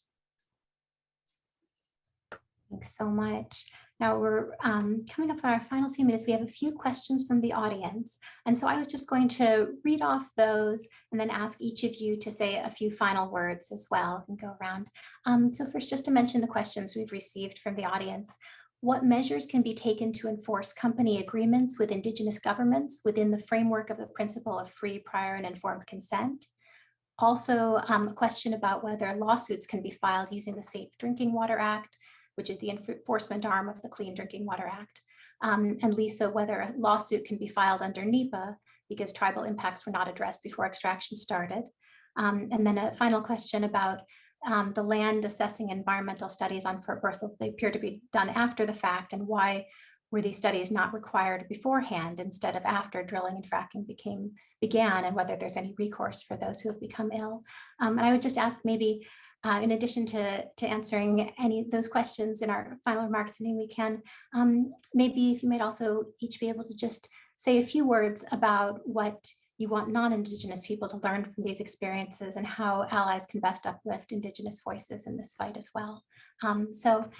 Thanks so much. Now we're coming up on our final few minutes. We have a few questions from the audience. And so I was just going to read off those and then ask each of you to say a few final words as well and go around. So first, just to mention the questions we've received from the audience. What measures can be taken to enforce company agreements with Indigenous governments within the framework of the principle of free, prior, and informed consent? Also, a question about whether lawsuits can be filed using the Safe Drinking Water Act, which is the enforcement arm of the Clean Drinking Water Act. And Lisa, whether a lawsuit can be filed under NEPA because tribal impacts were not addressed before extraction started. And then a final question about the land assessing environmental studies on Fort Berthold. They appear to be done after the fact, and why were these studies not required beforehand instead of after drilling and fracking began, and whether there's any recourse for those who have become ill. And I would just ask maybe, in addition to answering any of those questions in our final remarks, and we can, maybe if you might also each be able to just say a few words about what you want non-Indigenous people to learn from these experiences and how allies can best uplift Indigenous voices in this fight as well. So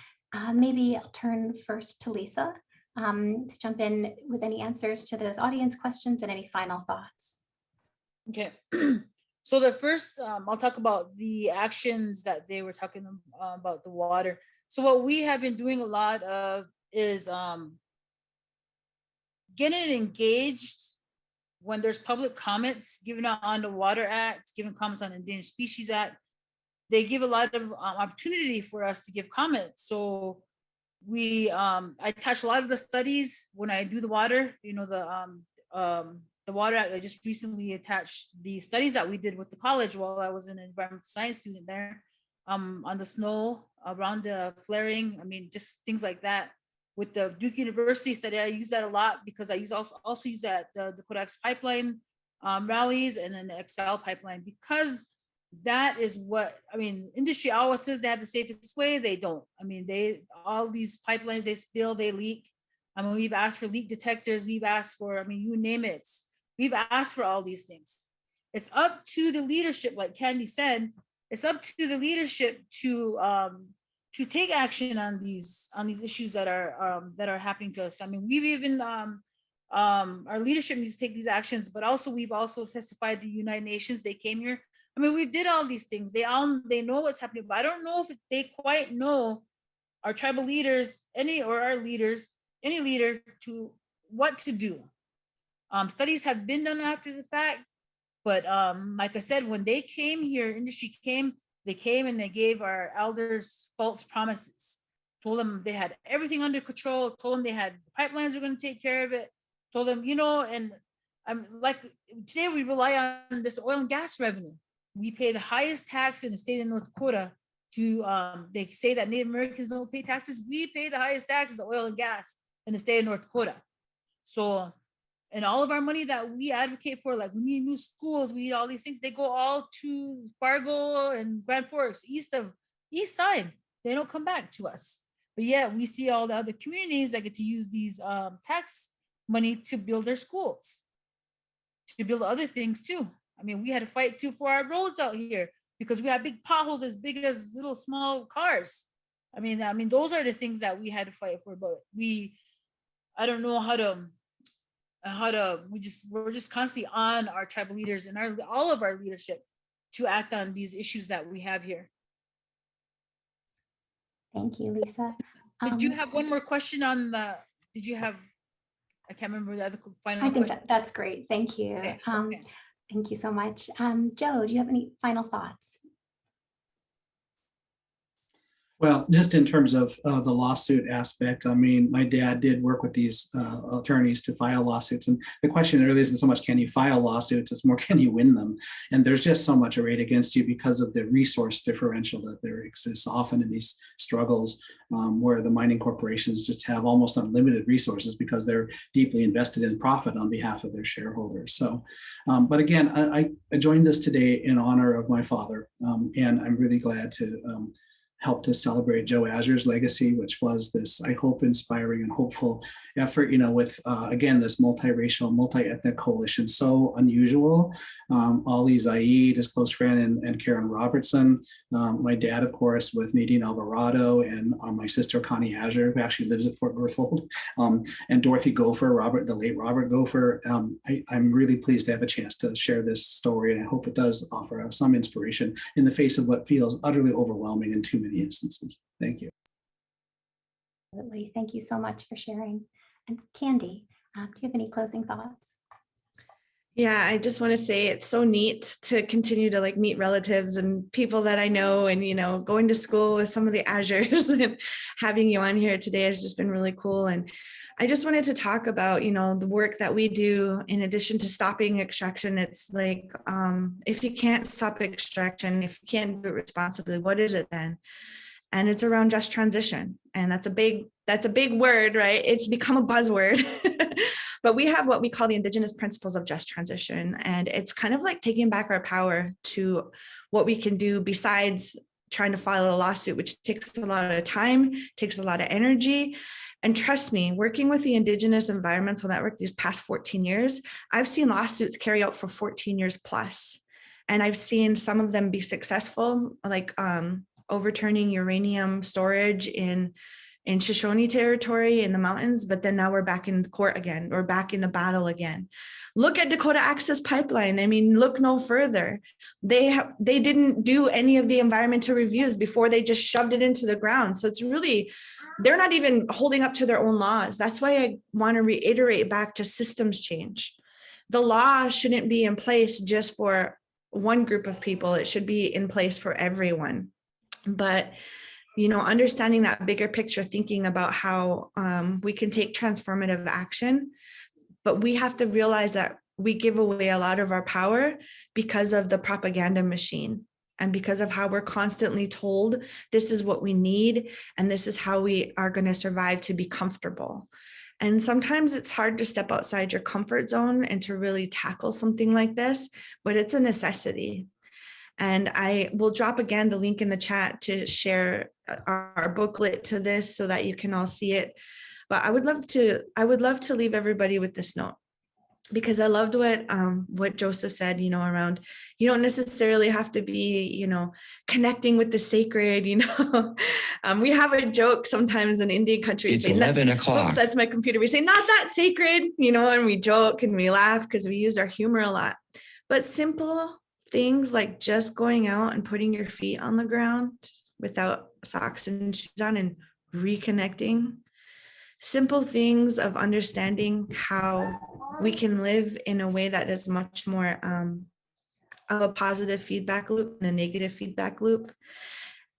maybe I'll turn first to Lisa to jump in with any answers to those audience questions and any final thoughts. Okay. So the first, I'll talk about the actions that they were talking about the water. So what we have been doing a lot of is getting engaged when there's public comments given out on the Water Act, given comments on Endangered Species Act. They give a lot of opportunity for us to give comments. So we, I attach a lot of the studies when I do the water, the Water Act. I just recently attached the studies that we did with the college while I was an environmental science student there, on the snow around the flaring. I mean, just things like that. With the Duke University study, I use that a lot because I also use that the Dakota X pipeline rallies and then the XL pipeline, because that is what, I mean, industry always says they have the safest way. They don't. I mean, all these pipelines, they spill, they leak. I mean, we've asked for leak detectors. We've asked for, I mean, you name it. We've asked for all these things. It's up to the leadership, like Candy said, it's up to the leadership to take action on these issues that are happening to us. I mean, we've even our leadership needs to take these actions, but also we've also testified to United Nations. They came here. I mean, we did all these things. They know what's happening, but I don't know if they quite know our tribal leaders, any leader to what to do. Studies have been done after the fact, but like I said, when they came here, industry came, they came and they gave our elders false promises, told them they had everything under control, told them they had pipelines were going to take care of it, told them, and I'm like, today we rely on this oil and gas revenue. We pay the highest tax in the state of North Dakota to, they say that Native Americans don't pay taxes. We pay the highest taxes of oil and gas in the state of North Dakota. So, and all of our money that we advocate for, like we need new schools, we need all these things, they go all to Fargo and Grand Forks, east side. They don't come back to us. But yeah, we see all the other communities that get to use these tax money to build their schools, to build other things too. I mean, we had to fight too for our roads out here because we have big potholes as big as little small cars. I mean, those are the things that we had to fight for. But I don't know we're just constantly on our tribal leaders and all of our leadership to act on these issues that we have here. Thank you, Lisa. Did you have one more question on I can't remember the other final I think question. that's great. Thank you. Okay. Thank you so much. Joe, do you have any final thoughts? Well, just in terms of the lawsuit aspect, I mean, my dad did work with these attorneys to file lawsuits. And the question really isn't so much can you file lawsuits, it's more can you win them? And there's just so much arrayed against you because of the resource differential that there exists often in these struggles, where the mining corporations just have almost unlimited resources because they're deeply invested in profit on behalf of their shareholders. So, but again, I joined us today in honor of my father, and I'm really glad to help to celebrate Joe Azur's legacy, which was this, I hope, inspiring and hopeful effort, with, again, this multiracial, multi-ethnic coalition, so unusual. Ali Zaid, his close friend, and Karen Robertson, my dad, of course, with Nadine Alvarado, and my sister, Connie Azur, who actually lives at Fort Berthold, and Dorothy Gopher, the late Robert Gopher. I'm really pleased to have a chance to share this story, and I hope it does offer some inspiration in the face of what feels utterly overwhelming in too many instances. Thank you. Absolutely. Thank you so much for sharing. And Candy, do you have any closing thoughts? Yeah, I just want to say it's so neat to continue to meet relatives and people that I know, and going to school with some of the Azures and having you on here today has just been really cool. And I just wanted to talk about the work that we do in addition to stopping extraction. It's if you can't stop extraction, if you can't do it responsibly, what is it then? And it's around just transition. And that's a big word, right? It's become a buzzword. But we have what we call the Indigenous principles of just transition. And it's kind of like taking back our power to what we can do besides trying to file a lawsuit, which takes a lot of time, takes a lot of energy. And trust me, working with the Indigenous Environmental Network these past 14 years, I've seen lawsuits carry out for 14 years plus. And I've seen some of them be successful, like overturning uranium storage in Shoshone territory in the mountains, but then now we're back in court again, or back in the battle again. Look at Dakota Access Pipeline. I mean, look no further. They didn't do any of the environmental reviews before they just shoved it into the ground. So it's really, they're not even holding up to their own laws. That's why I want to reiterate back to systems change. The law shouldn't be in place just for one group of people. It should be in place for everyone. But understanding that bigger picture, thinking about how we can take transformative action, but we have to realize that we give away a lot of our power because of the propaganda machine and because of how we're constantly told this is what we need and this is how we are going to survive to be comfortable. And sometimes it's hard to step outside your comfort zone and to really tackle something like this, but it's a necessity. And I will drop again the link in the chat to share our booklet to this so that you can all see it. But I would love to leave everybody with this note, because I loved what Joseph said, around, you don't necessarily have to be, connecting with the sacred, we have a joke sometimes in Indian countries. It's 11 o'clock. Oops, that's my computer. We say, not that sacred, and we joke and we laugh because we use our humor a lot. But simple things like just going out and putting your feet on the ground without socks and shoes on and reconnecting. Simple things of understanding how we can live in a way that is much more of a positive feedback loop than a negative feedback loop.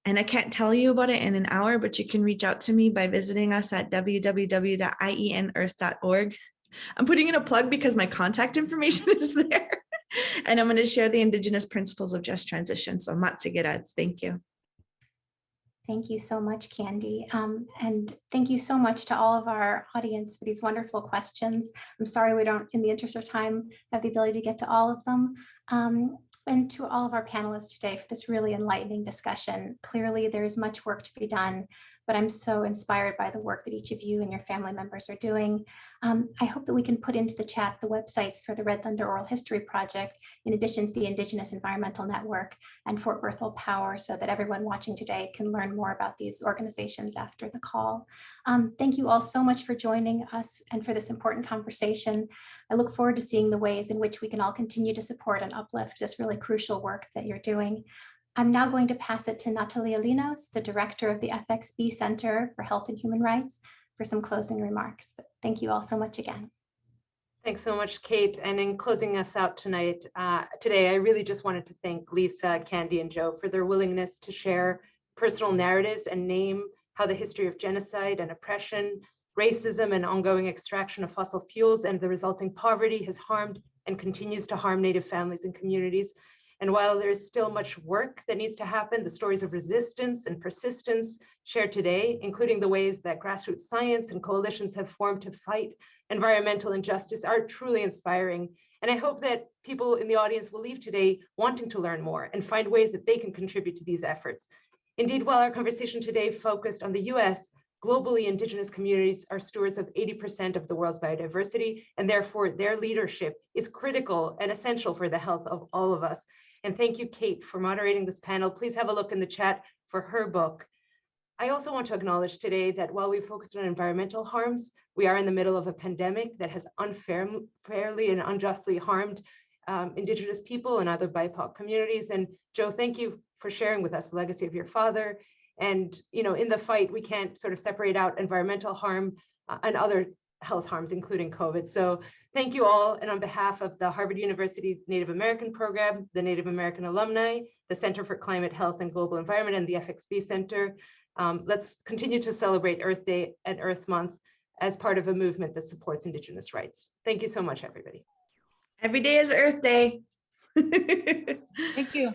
And I can't tell you about it in an hour, but you can reach out to me by visiting us at www.ienearth.org. I'm putting in a plug because my contact information is there. And I'm going to share the Indigenous principles of just transition. So Matsigerats, thank you. Thank you so much, Candy. And thank you so much to all of our audience for these wonderful questions. I'm sorry we don't, in the interest of time, have the ability to get to all of them. And to all of our panelists today for this really enlightening discussion. Clearly, there is much work to be done, but I'm so inspired by the work that each of you and your family members are doing. I hope that we can put into the chat the websites for the Red Thunder Oral History Project, in addition to the Indigenous Environmental Network and Fort Berthold Power, so that everyone watching today can learn more about these organizations after the call. Thank you all so much for joining us and for this important conversation. I look forward to seeing the ways in which we can all continue to support and uplift this really crucial work that you're doing. I'm now going to pass it to Natalia Linos, the director of the FXB Center for Health and Human Rights, for some closing remarks. But thank you all so much again. Thanks so much, Kate. And in closing us out today, I really just wanted to thank Lisa, Candy, and Joe for their willingness to share personal narratives and name how the history of genocide and oppression, racism and ongoing extraction of fossil fuels and the resulting poverty has harmed and continues to harm Native families and communities. And while there's still much work that needs to happen, the stories of resistance and persistence shared today, including the ways that grassroots science and coalitions have formed to fight environmental injustice, are truly inspiring. And I hope that people in the audience will leave today wanting to learn more and find ways that they can contribute to these efforts. Indeed, while our conversation today focused on the US, globally, Indigenous communities are stewards of 80% of the world's biodiversity, and therefore their leadership is critical and essential for the health of all of us. And thank you, Kate, for moderating this panel. Please have a look in the chat for her book. I also want to acknowledge today that while we focused on environmental harms, we are in the middle of a pandemic that has unfairly and unjustly harmed Indigenous people and other BIPOC communities. And Joe, thank you for sharing with us the legacy of your father. And in the fight, we can't sort of separate out environmental harm and other health harms, including COVID. So thank you all. And on behalf of the Harvard University Native American Program, the Native American Alumni, the Center for Climate, Health, and Global Environment, and the FXB Center, let's continue to celebrate Earth Day and Earth Month as part of a movement that supports Indigenous rights. Thank you so much, everybody. Every day is Earth Day. Thank you.